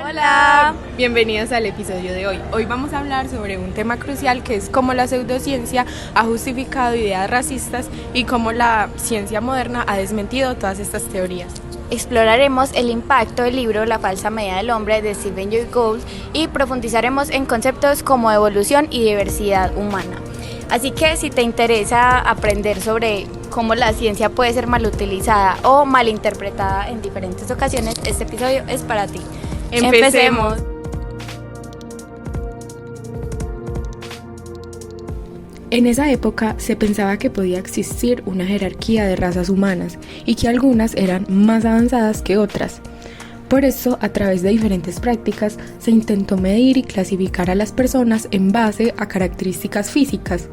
Hola, bienvenidos al episodio de hoy. Hoy vamos a hablar sobre un tema crucial que es cómo la pseudociencia ha justificado ideas racistas y cómo la ciencia moderna ha desmentido todas estas teorías. Exploraremos el impacto del libro La falsa medida del hombre de Stephen Jay Gould y profundizaremos en conceptos como evolución y diversidad humana. Así que si te interesa aprender sobre cómo la ciencia puede ser mal utilizada o malinterpretada en diferentes ocasiones, este episodio es para ti. Empecemos. En esa época se pensaba que podía existir una jerarquía de razas humanas y que algunas eran más avanzadas que otras. Por eso, a través de diferentes prácticas, se intentó medir y clasificar a las personas en base a características físicas,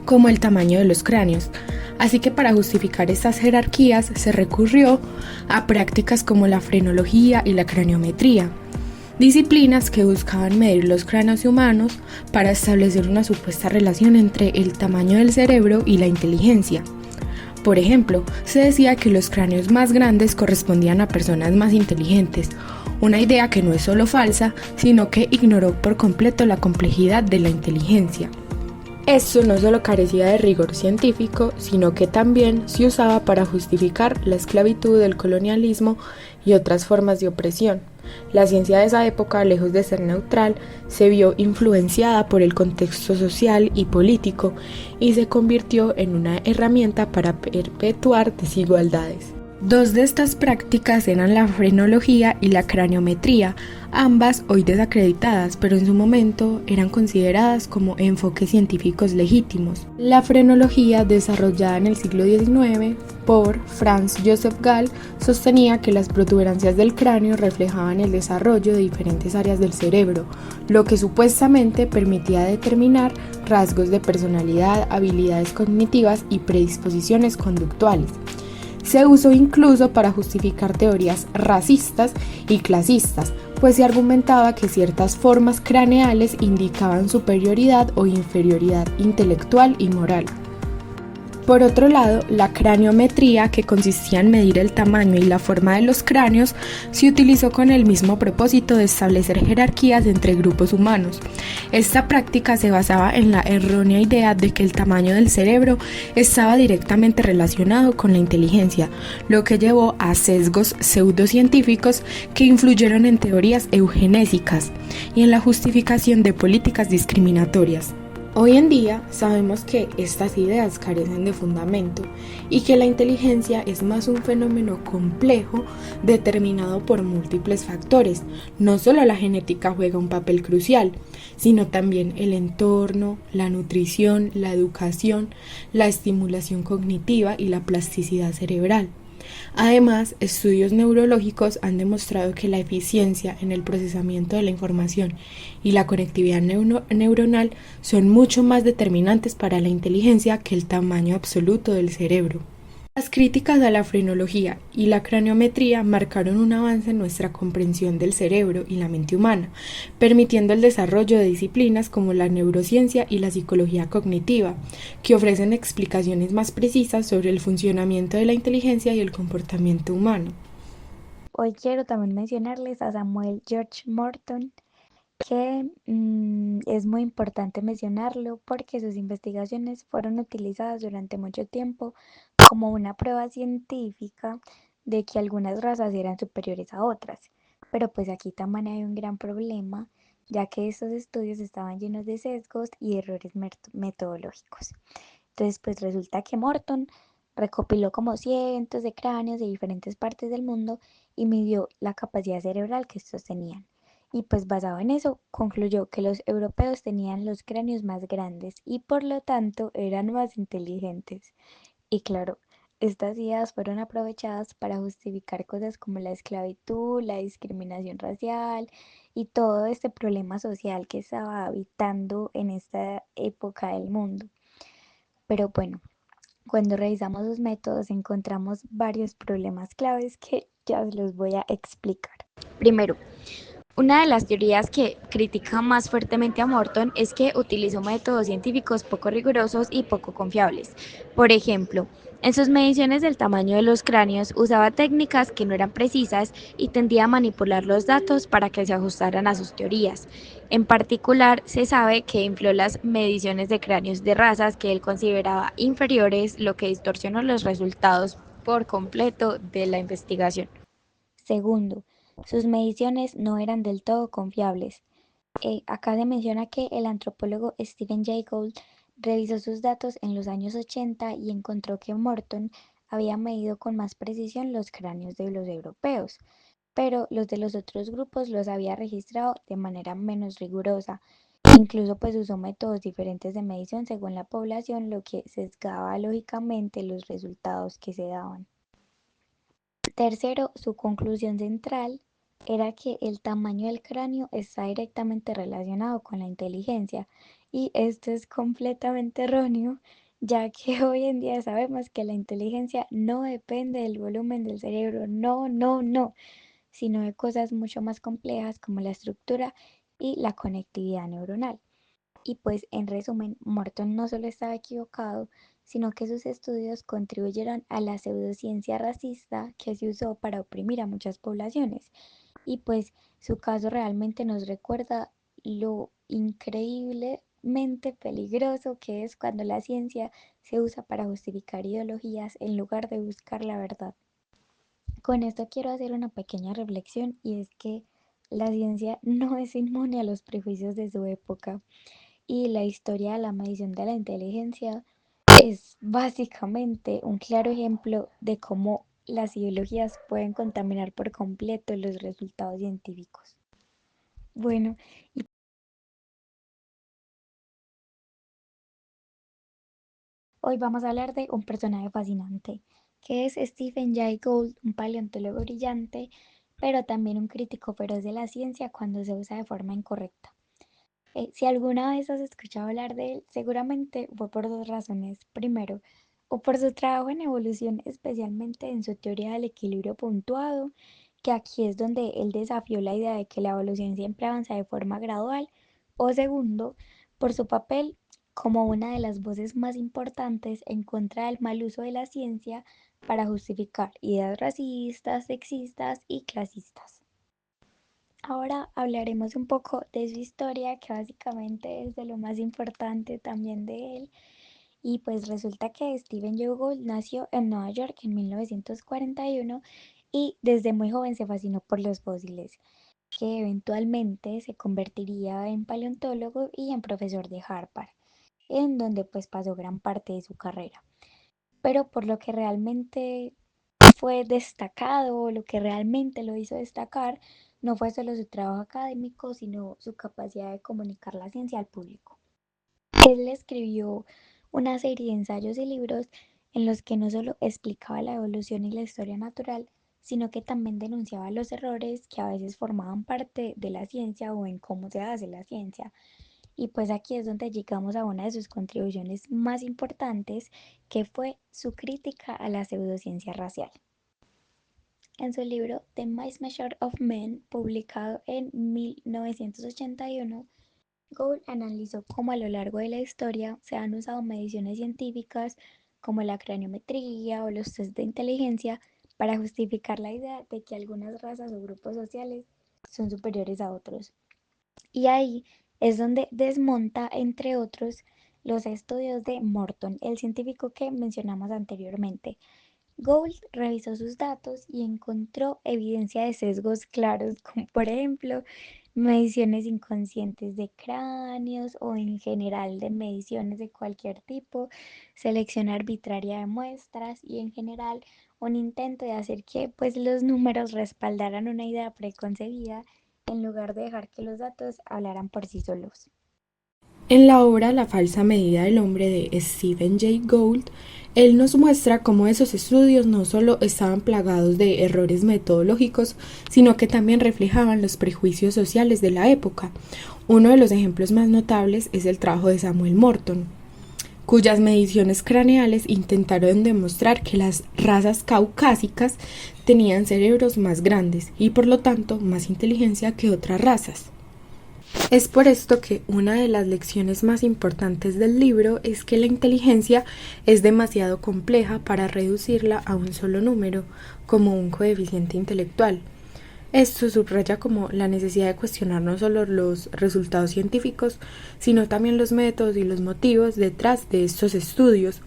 como el tamaño de los cráneos. Así que para justificar estas jerarquías se recurrió a prácticas como la frenología y la craniometría, disciplinas que buscaban medir los cráneos humanos para establecer una supuesta relación entre el tamaño del cerebro y la inteligencia. Por ejemplo, se decía que los cráneos más grandes correspondían a personas más inteligentes, una idea que no es solo falsa, sino que ignoró por completo la complejidad de la inteligencia. Esto no solo carecía de rigor científico, sino que también se usaba para justificar la esclavitud, el colonialismo y otras formas de opresión. La ciencia de esa época, lejos de ser neutral, se vio influenciada por el contexto social y político y se convirtió en una herramienta para perpetuar desigualdades. Dos de estas prácticas eran la frenología y la craniometría, ambas hoy desacreditadas, pero en su momento eran consideradas como enfoques científicos legítimos. La frenología, desarrollada en el siglo XIX por Franz Joseph Gall, sostenía que las protuberancias del cráneo reflejaban el desarrollo de diferentes áreas del cerebro, lo que supuestamente permitía determinar rasgos de personalidad, habilidades cognitivas y predisposiciones conductuales. Se usó incluso para justificar teorías racistas y clasistas, pues se argumentaba que ciertas formas craneales indicaban superioridad o inferioridad intelectual y moral. Por otro lado, la craniometría, que consistía en medir el tamaño y la forma de los cráneos, se utilizó con el mismo propósito de establecer jerarquías entre grupos humanos. Esta práctica se basaba en la errónea idea de que el tamaño del cerebro estaba directamente relacionado con la inteligencia, lo que llevó a sesgos pseudocientíficos que influyeron en teorías eugenésicas y en la justificación de políticas discriminatorias. Hoy en día sabemos que estas ideas carecen de fundamento y que la inteligencia es más un fenómeno complejo determinado por múltiples factores. No solo la genética juega un papel crucial, sino también el entorno, la nutrición, la educación, la estimulación cognitiva y la plasticidad cerebral. Además, estudios neurológicos han demostrado que la eficiencia en el procesamiento de la información y la conectividad neuronal son mucho más determinantes para la inteligencia que el tamaño absoluto del cerebro. Las críticas a la frenología y la craniometría marcaron un avance en nuestra comprensión del cerebro y la mente humana, permitiendo el desarrollo de disciplinas como la neurociencia y la psicología cognitiva, que ofrecen explicaciones más precisas sobre el funcionamiento de la inteligencia y el comportamiento humano. Hoy quiero también mencionarles a Samuel George Morton, que es muy importante mencionarlo porque sus investigaciones fueron utilizadas durante mucho tiempo como una prueba científica de que algunas razas eran superiores a otras. Pero pues aquí también hay un gran problema, ya que estos estudios estaban llenos de sesgos y errores metodológicos. Entonces pues resulta que Morton recopiló como cientos de cráneos de diferentes partes del mundo y midió la capacidad cerebral que estos tenían. Y pues basado en eso, concluyó que los europeos tenían los cráneos más grandes y por lo tanto eran más inteligentes. Y claro, estas ideas fueron aprovechadas para justificar cosas como la esclavitud, la discriminación racial y todo este problema social que estaba habitando en esta época del mundo. Pero bueno, cuando revisamos los métodos encontramos varios problemas claves que ya os los voy a explicar. Primero, una de las teorías que critica más fuertemente a Morton es que utilizó métodos científicos poco rigurosos y poco confiables. Por ejemplo, En sus mediciones del tamaño de los cráneos usaba técnicas que no eran precisas y tendía a manipular los datos para que se ajustaran a sus teorías. En particular, se sabe que infló las mediciones de cráneos de razas que él consideraba inferiores, lo que distorsionó los resultados por completo de la investigación. Segundo, sus mediciones no eran del todo confiables. Acá se menciona que el antropólogo Stephen Jay Gould revisó sus datos en los años 80 y encontró que Morton había medido con más precisión los cráneos de los europeos, pero los de los otros grupos los había registrado de manera menos rigurosa. Incluso pues usó métodos diferentes de medición según la población, lo que sesgaba lógicamente los resultados que se daban. Tercero, su conclusión central era que el tamaño del cráneo está directamente relacionado con la inteligencia, y esto es completamente erróneo, ya que hoy en día sabemos que la inteligencia no depende del volumen del cerebro, no, no, no, sino de cosas mucho más complejas como la estructura y la conectividad neuronal. Y pues en resumen, Morton no solo estaba equivocado, sino que sus estudios contribuyeron a la pseudociencia racista que se usó para oprimir a muchas poblaciones. Y pues su caso realmente nos recuerda lo increíblemente peligroso que es cuando la ciencia se usa para justificar ideologías en lugar de buscar la verdad. Con esto quiero hacer una pequeña reflexión, y es que la ciencia no es inmune a los prejuicios de su época, y la historia de la medición de la inteligencia es básicamente un claro ejemplo de cómo las ideologías pueden contaminar por completo los resultados científicos. Bueno, hoy vamos a hablar de un personaje fascinante, que es Stephen Jay Gould, un paleontólogo brillante, pero también un crítico feroz de la ciencia cuando se usa de forma incorrecta. Si alguna vez has escuchado hablar de él, seguramente fue por dos razones. Primero, o por su trabajo en evolución, especialmente en su teoría del equilibrio puntuado, que aquí es donde él desafió la idea de que la evolución siempre avanza de forma gradual. O segundo, por su papel como una de las voces más importantes en contra del mal uso de la ciencia para justificar ideas racistas, sexistas y clasistas. Ahora hablaremos un poco de su historia, que básicamente es de lo más importante también de él. Y pues resulta que Stephen Jay Gould nació en Nueva York en 1941 y desde muy joven se fascinó por los fósiles, que eventualmente se convertiría en paleontólogo y en profesor de Harvard, en donde pues pasó gran parte de su carrera. Pero por lo que realmente fue destacado, lo que realmente lo hizo destacar, no fue solo su trabajo académico, sino su capacidad de comunicar la ciencia al público. Él escribió una serie de ensayos y libros en los que no solo explicaba la evolución y la historia natural, sino que también denunciaba los errores que a veces formaban parte de la ciencia o en cómo se hace la ciencia. Y pues aquí es donde llegamos a una de sus contribuciones más importantes, que fue su crítica a la pseudociencia racial. En su libro The Mismeasure of Men, publicado en 1981, Gould analizó cómo a lo largo de la historia se han usado mediciones científicas como la craniometría o los test de inteligencia para justificar la idea de que algunas razas o grupos sociales son superiores a otros. Y ahí es donde desmonta, entre otros, los estudios de Morton, el científico que mencionamos anteriormente. Gould revisó sus datos y encontró evidencia de sesgos claros, como por ejemplo mediciones inconscientes de cráneos o en general de mediciones de cualquier tipo, selección arbitraria de muestras y en general un intento de hacer que pues los números respaldaran una idea preconcebida en lugar de dejar que los datos hablaran por sí solos. En la obra La falsa medida del hombre de Stephen Jay Gould, él nos muestra cómo esos estudios no solo estaban plagados de errores metodológicos, sino que también reflejaban los prejuicios sociales de la época. Uno de los ejemplos más notables es el trabajo de Samuel Morton, cuyas mediciones craneales intentaron demostrar que las razas caucásicas tenían cerebros más grandes y por lo tanto más inteligencia que otras razas. Es por esto que una de las lecciones más importantes del libro es que la inteligencia es demasiado compleja para reducirla a un solo número, como un coeficiente intelectual. Esto subraya como la necesidad de cuestionar no solo los resultados científicos, sino también los métodos y los motivos detrás de estos estudios.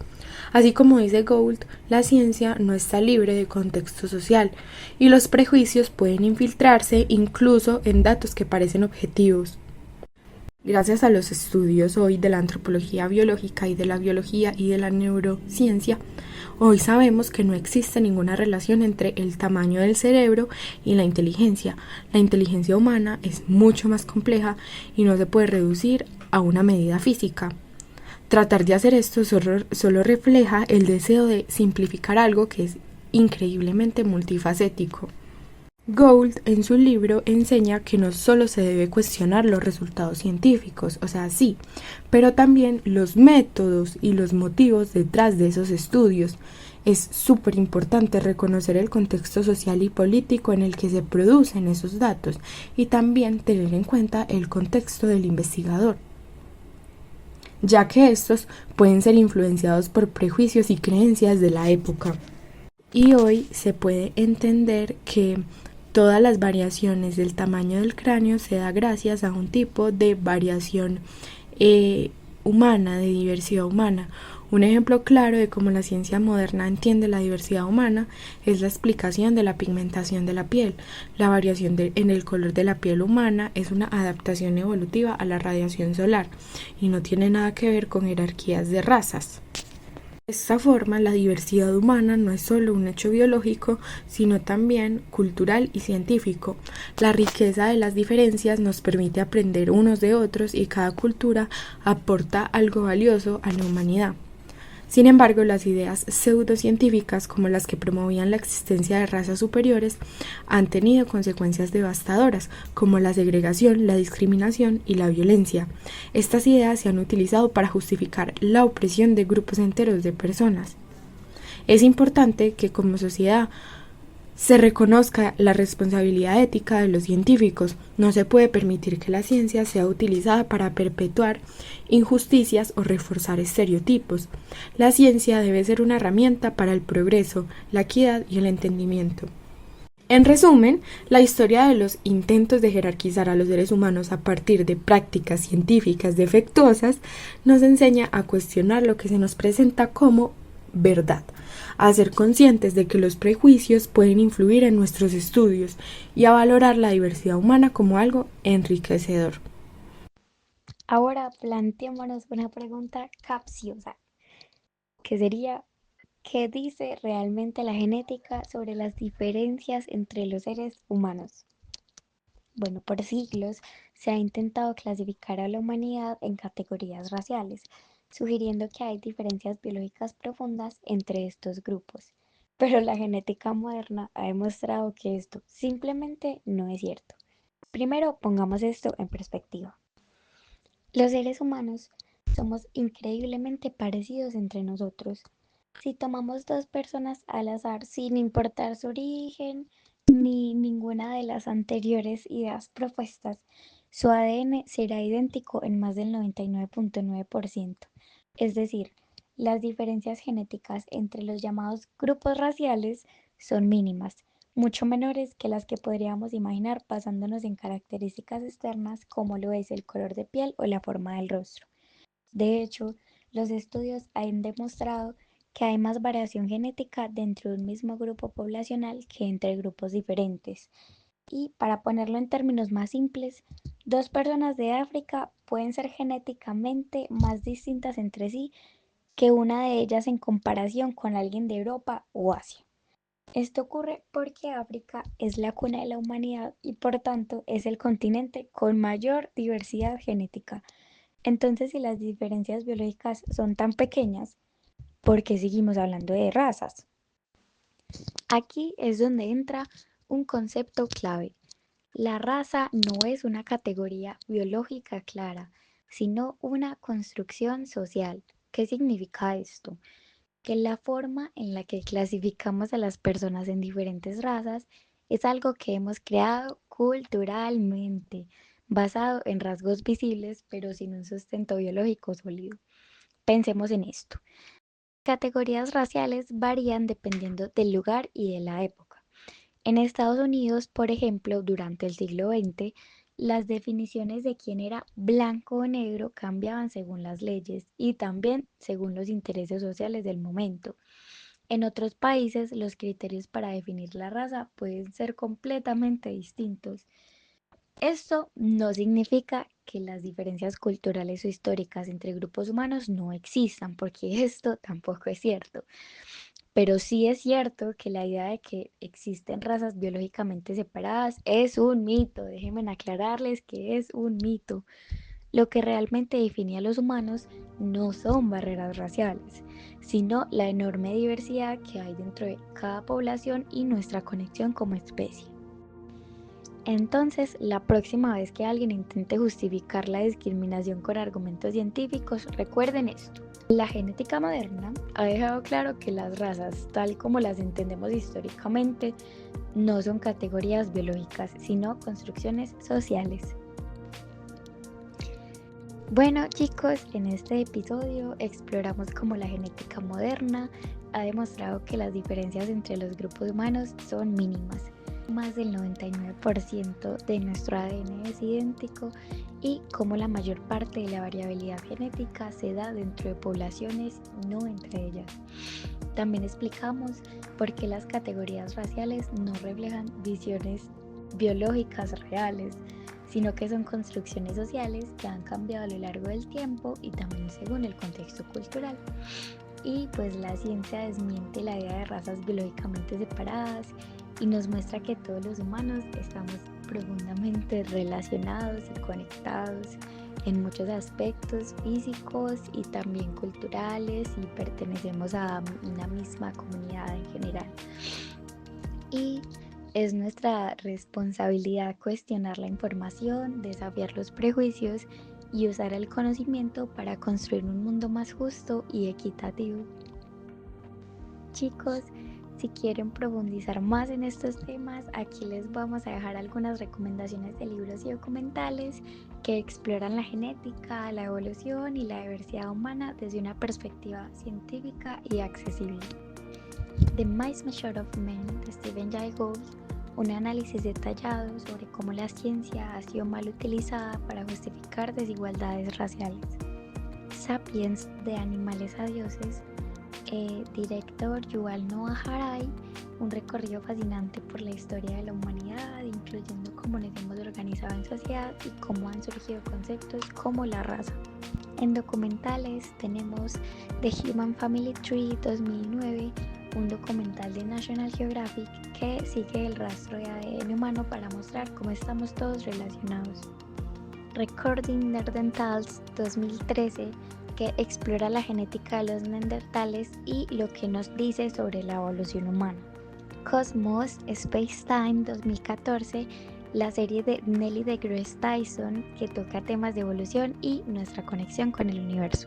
Así como dice Gould, la ciencia no está libre de contexto social y los prejuicios pueden infiltrarse incluso en datos que parecen objetivos. Gracias a los estudios hoy de la antropología biológica y de la biología y de la neurociencia, hoy sabemos que no existe ninguna relación entre el tamaño del cerebro y la inteligencia. La inteligencia humana es mucho más compleja y no se puede reducir a una medida física. Tratar de hacer esto solo refleja el deseo de simplificar algo que es increíblemente multifacético. Gould en su libro enseña que no solo se debe cuestionar los resultados científicos, o sea, sí, pero también los métodos y los motivos detrás de esos estudios. Es súper importante reconocer el contexto social y político en el que se producen esos datos y también tener en cuenta el contexto del investigador, ya que estos pueden ser influenciados por prejuicios y creencias de la época. Y hoy se puede entender que todas las variaciones del tamaño del cráneo se da gracias a un tipo de variación humana, de diversidad humana. Un ejemplo claro de cómo la ciencia moderna entiende la diversidad humana es la explicación de la pigmentación de la piel. La variación en el color de la piel humana es una adaptación evolutiva a la radiación solar y no tiene nada que ver con jerarquías de razas. De esta forma, la diversidad humana no es solo un hecho biológico, sino también cultural y científico. La riqueza de las diferencias nos permite aprender unos de otros y cada cultura aporta algo valioso a la humanidad. Sin embargo, las ideas pseudocientíficas, como las que promovían la existencia de razas superiores, han tenido consecuencias devastadoras, como la segregación, la discriminación y la violencia. Estas ideas se han utilizado para justificar la opresión de grupos enteros de personas. Es importante que como sociedad se reconozca la responsabilidad ética de los científicos. No se puede permitir que la ciencia sea utilizada para perpetuar injusticias o reforzar estereotipos. La ciencia debe ser una herramienta para el progreso, la equidad y el entendimiento. En resumen, la historia de los intentos de jerarquizar a los seres humanos a partir de prácticas científicas defectuosas nos enseña a cuestionar lo que se nos presenta como verdad, a ser conscientes de que los prejuicios pueden influir en nuestros estudios y a valorar la diversidad humana como algo enriquecedor. Ahora planteémonos una pregunta capciosa, que sería, ¿qué dice realmente la genética sobre las diferencias entre los seres humanos? Bueno, por siglos se ha intentado clasificar a la humanidad en categorías raciales, sugiriendo que hay diferencias biológicas profundas entre estos grupos. Pero la genética moderna ha demostrado que esto simplemente no es cierto. Primero, pongamos esto en perspectiva. Los seres humanos somos increíblemente parecidos entre nosotros. Si tomamos dos personas al azar sin importar su origen ni ninguna de las anteriores ideas propuestas, su ADN será idéntico en más del 99.9%. Es decir, las diferencias genéticas entre los llamados grupos raciales son mínimas, mucho menores que las que podríamos imaginar basándonos en características externas como lo es el color de piel o la forma del rostro. De hecho, los estudios han demostrado que hay más variación genética dentro de un mismo grupo poblacional que entre grupos diferentes. Y para ponerlo en términos más simples, dos personas de África pueden ser genéticamente más distintas entre sí que una de ellas en comparación con alguien de Europa o Asia. Esto ocurre porque África es la cuna de la humanidad y por tanto es el continente con mayor diversidad genética. Entonces, si las diferencias biológicas son tan pequeñas, ¿por qué seguimos hablando de razas? Aquí es donde entra un concepto clave. La raza no es una categoría biológica clara, sino una construcción social. ¿Qué significa esto? Que la forma en la que clasificamos a las personas en diferentes razas es algo que hemos creado culturalmente. basado en rasgos visibles pero sin un sustento biológico sólido. Pensemos en esto. Categorías raciales varían dependiendo del lugar y de la época. En Estados Unidos, por ejemplo, durante el siglo XX, las definiciones de quién era blanco o negro cambiaban según las leyes y también según los intereses sociales del momento. En otros países, los criterios para definir la raza pueden ser completamente distintos. Esto no significa que las diferencias culturales o históricas entre grupos humanos no existan, porque esto tampoco es cierto. Pero sí es cierto que la idea de que existen razas biológicamente separadas es un mito. Déjenme aclararles que es un mito. Lo que realmente define a los humanos no son barreras raciales, sino la enorme diversidad que hay dentro de cada población y nuestra conexión como especie. Entonces, la próxima vez que alguien intente justificar la discriminación con argumentos científicos, recuerden esto. La genética moderna ha dejado claro que las razas, tal como las entendemos históricamente, no son categorías biológicas, sino construcciones sociales. Bueno chicos, en este episodio exploramos cómo la genética moderna ha demostrado que las diferencias entre los grupos humanos son mínimas. Más del 99% de nuestro ADN es idéntico y cómo la mayor parte de la variabilidad genética se da dentro de poblaciones, no entre ellas. También explicamos por qué las categorías raciales no reflejan visiones biológicas reales, sino que son construcciones sociales que han cambiado a lo largo del tiempo y también según el contexto cultural. Y pues la ciencia desmiente la idea de razas biológicamente separadas y nos muestra que todos los humanos estamos profundamente relacionados y conectados en muchos aspectos físicos y también culturales y pertenecemos a una misma comunidad en general. Y es nuestra responsabilidad cuestionar la información, desafiar los prejuicios y usar el conocimiento para construir un mundo más justo y equitativo. Chicos, si quieren profundizar más en estos temas, aquí les vamos a dejar algunas recomendaciones de libros y documentales que exploran la genética, la evolución y la diversidad humana desde una perspectiva científica y accesible. The Mismatch of Men de Stephen Jay Gould, un análisis detallado sobre cómo la ciencia ha sido mal utilizada para justificar desigualdades raciales. Sapiens, de Animales a Dioses, director Yuval Noah Harari, un recorrido fascinante por la historia de la humanidad, incluyendo cómo nos hemos organizado en sociedad y cómo han surgido conceptos como la raza. En documentales tenemos The Human Family Tree 2009, un documental de National Geographic que sigue el rastro de ADN humano para mostrar cómo estamos todos relacionados. Recording Neanderthals 2013, que explora la genética de los neandertales y lo que nos dice sobre la evolución humana. Cosmos Space Time 2014, la serie de Neil deGrasse Tyson que toca temas de evolución y nuestra conexión con el universo.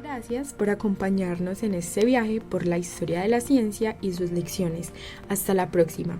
Gracias por acompañarnos en este viaje por la historia de la ciencia y sus lecciones. Hasta la próxima.